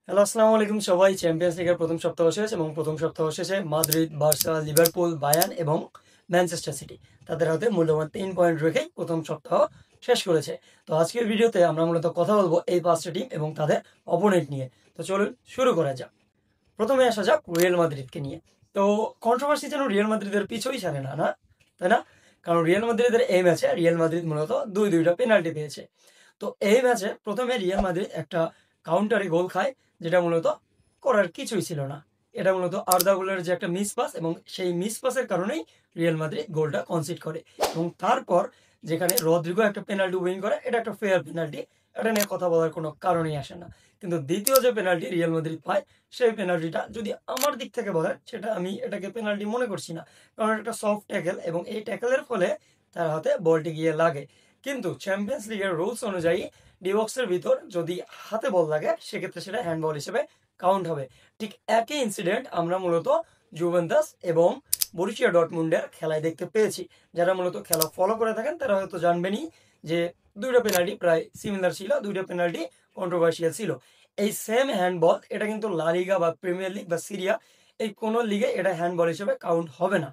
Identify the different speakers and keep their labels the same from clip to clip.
Speaker 1: Hello, আসসালামু আলাইকুম সবাই। চ্যাম্পিয়ন্স লিগের প্রথম সপ্তাহ শেষ এবং প্রথম সপ্তাহ শেষে মাদ্রিদ, বার্সা, লিভারপুল, বায়ার্ন এবং ম্যানচেস্টার সিটি তাদের হাতে মূল্যবান 3 পয়েন্ট রেখেই প্রথম সপ্তাহ শেষ করেছে। তো আজকের ভিডিওতে আমরা মূলত কথা বলবো এই 5টা টিম এবং তাদের অপোনেন্ট নিয়ে। তো চলুন শুরু করা যাক। প্রথমে আসা যাক রিয়াল মাদ্রিদকে নিয়ে। তো কন্ট্রোভার্সি যেন রিয়াল মাদ্রিদের পিছুই ছাড়ে না, না তাই না? কারণ রিয়াল মাদ্রিদের এই ম্যাচে রিয়াল মাদ্রিদ মূলত দুইটা পেনাল্টি পেয়েছে। তো এই ম্যাচে প্রথমে রিয়াল মাদ্রিদ একটা কাউন্টারে গোল খায়, যেটা মূলত করার কিছুই ছিল না। এটা মূলত আর্দা গুলের যে একটা মিস পাস, এবং সেই মিস পাসের কারণেই রিয়াল মাদ্রিদ গোলটা কনসিড করে। এবং তারপর যেখানে রদ্রিগো একটা পেনাল্টি উইন করে, এটা একটা ফেয়ার পেনাল্টি, এটা নিয়ে কথা বলার কোনো কারণই আসে না। কিন্তু দ্বিতীয় যে পেনাল্টি রিয়াল মাদ্রিদ পায়, সেই পেনাল্টিটা যদি আমার দিক থেকে বলেন, সেটা আমি এটাকে পেনাল্টি মনে করছি না। কারণ এটা একটা সফট ট্যাকেল এবং এই ট্যাকেলের ফলে তার হাতে বলটি গিয়ে লাগে। কিন্তু চ্যাম্পিয়ন্স লিগের রুলস অনুযায়ী ডিবক্সের ভিতর যদি হাতে বল লাগে, সেক্ষেত্রে সেটা হ্যান্ডবল হিসেবে কাউন্ট হবে। ঠিক একই ইনসিডেন্ট আমরা মূলত জুভেন্টাস এবং বরুসিয়া ডর্টমুন্ডের খেলায় দেখতে পেয়েছি। যারা মূলত খেলা ফলো করে থাকেন তারা হয়তো জানবেনই যে দুইটা পেনাল্টি প্রায় সিমিলার ছিল, দুইটা পেনাল্টি কন্ট্রোভার্সিয়াল ছিল। এই সেম হ্যান্ডবল, এটা কিন্তু লা লিগা বা প্রিমিয়ার লিগ বা সিরিয়া, এই কোনো লিগে এটা হ্যান্ডবল হিসেবে কাউন্ট হবে না।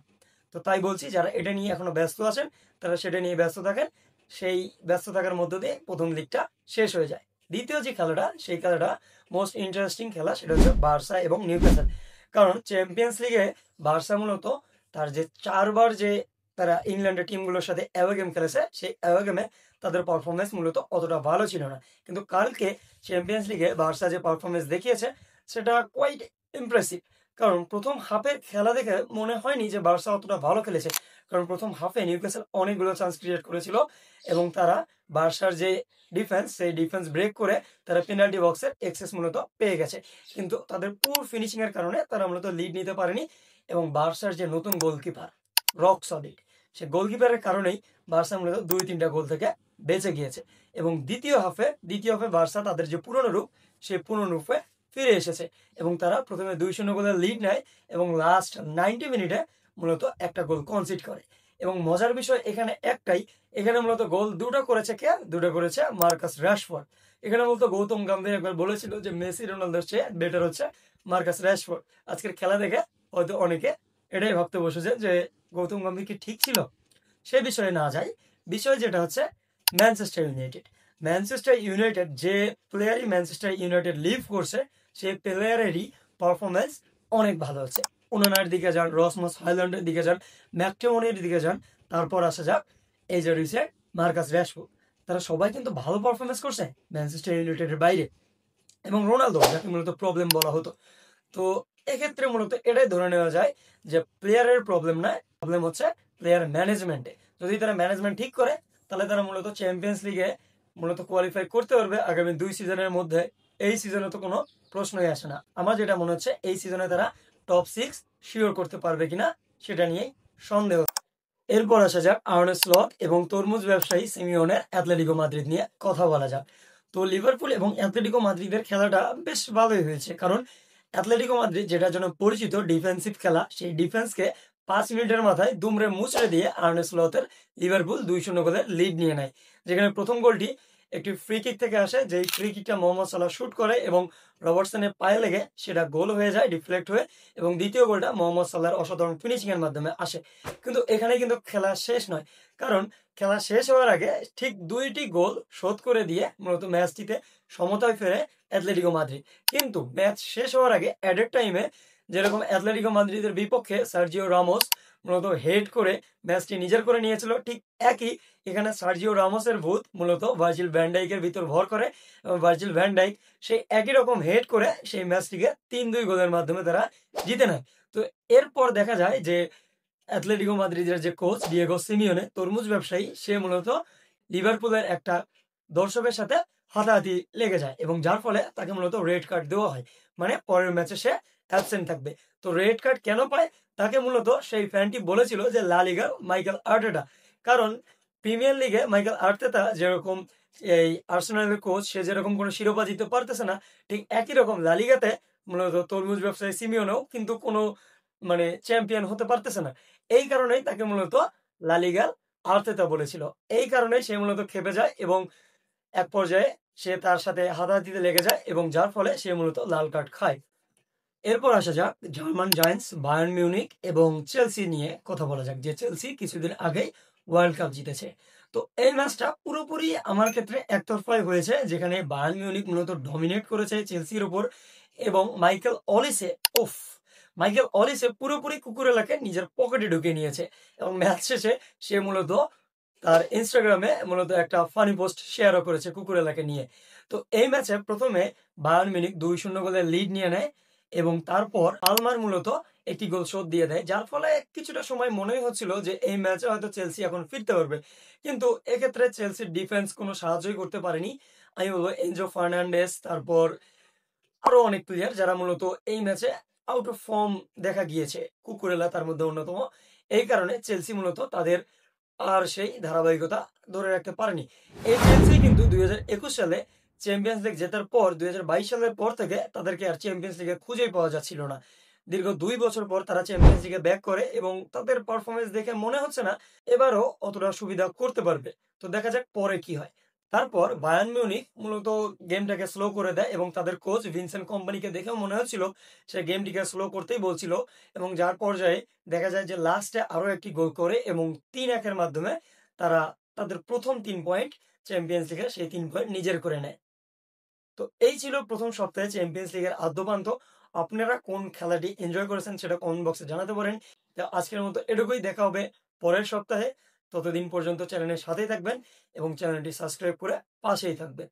Speaker 1: তো তাই বলছি, যারা এটা নিয়ে এখনো ব্যস্ত আছেন তারা সেটা নিয়ে ব্যস্ত থাকেন। সেই ব্যস্ত থাকার মধ্য দিয়ে প্রথম লিগটা শেষ হয়ে যায়। দ্বিতীয় যে খেলাটা, সেই খেলাটা মোস্ট ইন্টারেস্টিং খেলা, সেটা হচ্ছে বার্সা এবং নিউক্যাসল। কারণ চ্যাম্পিয়ন্স লিগে বার্সা মূলত তার যে 4বার যে তারা ইংল্যান্ডের টিমগুলোর সাথে অ্যাওয়ে গেম খেলেছে, সেই অ্যাওয়ে গেমে তাদের পারফরমেন্স মূলত অতটা ভালো ছিল না। কিন্তু কালকে চ্যাম্পিয়ন্স লিগে বার্সা যে পারফরমেন্স দেখিয়েছে, সেটা কোয়াইট ইমপ্রেসিভ। কারণ প্রথম হাফের খেলা দেখে মনে হয়নি যে বার্সা অতটা ভালো খেলেছে। কারণ প্রথম হাফে নিউক্যাসল অনেকগুলো চান্স ক্রিয়েট করেছিল এবং তারা বার্সার যে ডিফেন্স, সেই ডিফেন্স ব্রেক করে তারা পেনাল্টি বক্সের এক্সেস মূলত পেয়ে গেছে। কিন্তু তাদের পুর ফিনিশিং এর কারণে তারা মূলত লিড নিতে পারেনি। এবং বার্সার যে নতুন গোলকিপার রক সলিড, সে গোলকিপারের কারণেই বার্সা মূলত 2-3টা গোল থেকে বেঁচে গিয়েছে। এবং দ্বিতীয় হাফে বার্সা তাদের যে পুরনো রূপ, সেই পুরনো রূপে ফিরে এসেছে এবং তারা প্রথমে 2-0 গোলের লিড নেয় এবং লাস্ট 90 মিনিটে মূলত একটা গোল কনসিড করে। এবং মজার বিষয় এখানে একটাই, এখানে মূলত গোল দুটো করেছে কে? দুটো করেছে মার্কাস রাশফোর্ড। এখানে মূলত গৌতম গম্ভীর একবার বলেছিল যে মেসি রোনালদোর চেয়ে বেটার হচ্ছে মার্কাস রাশফোর্ড। আজকের খেলা দেখে হয়তো অনেকে এটাই ভাবতে বসেছে যে গৌতম গম্ভীর কি ঠিক ছিল। সে বিষয়ে না যাই, বিষয় যেটা হচ্ছে ম্যানচেস্টার ইউনাইটেড। ম্যানচেস্টার ইউনাইটেড যে প্লেয়ারই ম্যানচেস্টার ইউনাইটেড লিভ করছে, সেই প্লেয়ারেরই পারফরমেন্স অনেক ভালো হচ্ছে। ওনার দিকে যান, রসমস হাইল্যান্ডের দিকে যান, ম্যাকটেমনের দিকে যান, তারপর আসা যাক এই যে রয়েছে মার্কাস র্যাশফোর্ড। তারা সবাই কিন্তু ভালো পারফরমেন্স করছে ম্যানচেস্টার ইউনাইটেডের বাইরে। এবং রোনালদো, যাকে মূলত প্রবলেম বলা হতো। তো এক্ষেত্রে মূলত এটাই ধরে নেওয়া যায় যে প্লেয়ারের প্রবলেম নয়, প্রবলেম হচ্ছে প্লেয়ার ম্যানেজমেন্টে। যদি তারা ম্যানেজমেন্ট ঠিক করে, তাহলে তারা মূলত চ্যাম্পিয়ন্স লিগে মূলত কোয়ালিফাই করতে পারবে আগামী 2 সিজনের মধ্যে। এই সিজনে তো কোনো প্রশ্নই আসে না। আমার যেটা মনে হচ্ছে, এই সিজনে তারা টপ 6 শিওর করতে পারবে কিনা সেটা নিয়েই সন্দেহ। এরপর আসা যাক আর্নে স্লট এবং তরমুজ ব্যবসায়ী সিমিওনের অ্যাথলেটিকো মাদ্রিদ নিয়ে কথা বলা যাক। তো লিভারপুল এবং অ্যাথলেটিকো মাদ্রিদের খেলাটা বেশ ভালোই হয়েছে। কারণ অ্যাথলেটিকো মাদ্রিদ যেটার জন্য পরিচিত ডিফেন্সিভ খেলা, সেই ডিফেন্সকে 5 মিনিটের মাথায় দুমড়ে মুচড়ে দিয়ে আর্নে স্লটের লিভারপুল 2-0 গোলের লিড নিয়ে নেয়। যেখানে প্রথম গোলটি একটি ফ্রি কিক থেকে আসে, যেই ফ্রি কিকটা মোহাম্মদ সালাহ শুট করে এবং রবার্টসনের পায়ে লেগে সেটা গোল হয়ে যায় ডিফ্লেক্ট হয়ে। এবং দ্বিতীয় গোলটা মোহাম্মদ সালাহর অসাধারণ ফিনিশিং এর মাধ্যমে আসে। কিন্তু এখানে কিন্তু খেলা শেষ নয়। কারণ খেলা শেষ হওয়ার আগে ঠিক 2টি গোল শোধ করে দিয়ে মূলত ম্যাচটিতে সমতায় ফেরে অ্যাথলেটিকো মাদ্রিদ। কিন্তু ম্যাচ শেষ হওয়ার আগে অ্যাডেড টাইমে যেরকম অ্যাথলেটিকো মাদ্রিদের বিপক্ষে সার্জিও রামোস মূলত হেড করে ম্যাচটি নিজের করে নিয়েছিল, ঠিক একই এখানে সার্জিও রামোসের ভূত মূলত ভার্জিল ভ্যান ডাইকের ভিতর ভর করে এবং ভার্জিল ভ্যান ডাইক সেই একই রকম হেড করে সেই ম্যাচটিকে 3-2 গোলের মাধ্যমে তারা জিতে নেয়। তো এরপর দেখা যায় যে অ্যাথলেটিকো মাদ্রিদের যে কোচ ডিয়েগো সিমিওনে, তরমুজ ব্যবসায়ী, সে মূলত লিভারপুলের একটা দর্শকের সাথে হাতাহাতি লেগে যায় এবং যার ফলে তাকে মূলত রেড কার্ড দেওয়া হয়। মানে পরের ম্যাচে সে অ্যাবসেন্ট থাকবে। তো রেড কার্ড কেন পায়? তাকে মূলত সেই ফ্যানটি বলেছিল যে লা লিগার মাইকেল আর্টেটা। কারণ প্রিমিয়ার লিগে মাইকেল আর্তেতা যেরকম এই আর্সেনালের কোচ, সে যেরকম কোনো শিরোপা জিততে পারতেছে না, ঠিক একই রকম লা লিগাতে মূলত তরমুজ ব্যবসায়ী সিমিওনেও কিন্তু কোনো মানে চ্যাম্পিয়ন হতে পারতেছে না। এই কারণেই তাকে মূলত লা লিগার আর্তেতা বলেছিল। এই কারণেই সে মূলত খেপে যায় এবং এক পর্যায়ে সে তার সাথে হাতাহাতিতে লেগে যায় এবং যার ফলে সে মূলত লাল কার্ড খায়। এরপর আসা যাক জার্মান জায়ান্টস, বায়ার্ন মিউনিখ এবং চেলসি নিয়ে কথা বলা যাক, যে চেলসি কিছুদিন আগেই ওয়ার্ল্ড কাপ জিতেছে। তো এই ম্যাচটা পুরোপুরি আমার ক্ষেত্রে একতরফাই হয়েছে, যেখানে বায়ার্ন মিউনিখ মূলত ডমিনেট করেছে চেলসির উপর এবং উফ মাইকেল অলিসে পুরোপুরি কুকুরেলাকে নিজের পকেটে ঢুকিয়ে নিয়েছে এবং ম্যাচ শেষে সে মূলত তার ইনস্টাগ্রামে মূলত একটা ফানি পোস্ট শেয়ারও করেছে কুকুরেলাকে নিয়ে। তো এই ম্যাচে প্রথমে বায়ার্ন মিউনিখ 2-0 গোলের লিড নিয়ে নেয় এবং তারপর পালমার মূলত একটি গোল শোধ দিয়ে দেয়, যার ফলে কিছুটা সময় মনেই হচ্ছিল যে এই ম্যাচে হয়তো চেলসি এখন ফিরতে পারবে। কিন্তু এক্ষেত্রে চেলসির ডিফেন্স কোনো সাহায্যই করতে পারেনি। আমি বলবো এনজো ফার্নান্ডেস, তারপর আরো অনেক প্লেয়ার যারা মূলত এই ম্যাচে আউট অফ ফর্ম দেখা গিয়েছে, কুকুরেলা তার মধ্যে অন্যতম। এই কারণে চেলসি মূলত তাদের আর সেই ধারাবাহিকতা ধরে রাখতে পারেনি। এই চেলসি কিন্তু 2021 সালে চ্যাম্পিয়ন্স লিগ জেতার পর 2022 সালের পর থেকে তাদেরকে আর চ্যাম্পিয়ন্স লিগে খুঁজেই পাওয়া যাচ্ছিল না। দীর্ঘ 2 বছর পর তারা চ্যাম্পিয়ন্স লিগে ব্যাক করে এবং তাদের পারফরমেন্স দেখে মনে হচ্ছে না এবারও অতটা সুবিধা করতে পারবে। তো দেখা যাক পরে কি হয়। তারপর বায়ার্ন মিউনিখ মূলত গেমটাকে স্লো করে দেয় এবং তাদের কোচ ভিনসেন্ট কম্পানিকে দেখেও মনে হচ্ছিল সে গেমটিকে স্লো করতেই বলছিল এবং যার পর্যায়ে দেখা যায় যে লাস্টে আরো একটি গোল করে এবং 3-1 মাধ্যমে তারা তাদের প্রথম 3 পয়েন্ট চ্যাম্পিয়ন্স লিগের সেই 3 পয়েন্ট নিজের করে নেয়। তো এই ছিল প্রথম সপ্তাহে চ্যাম্পিয়ন্স লিগের আদ্যোপান্ত। আপনারা কোন খেলাটি এনজয় করেছেন সেটা কমেন্ট বক্সে জানাতে পারেন। তো আজকের মতো এটুকুই, দেখা হবে পরের সপ্তাহে। ততদিন পর্যন্ত চ্যানেলের সাথেই থাকবেন এবং চ্যানেলটি সাবস্ক্রাইব করে পাশেই থাকবেন।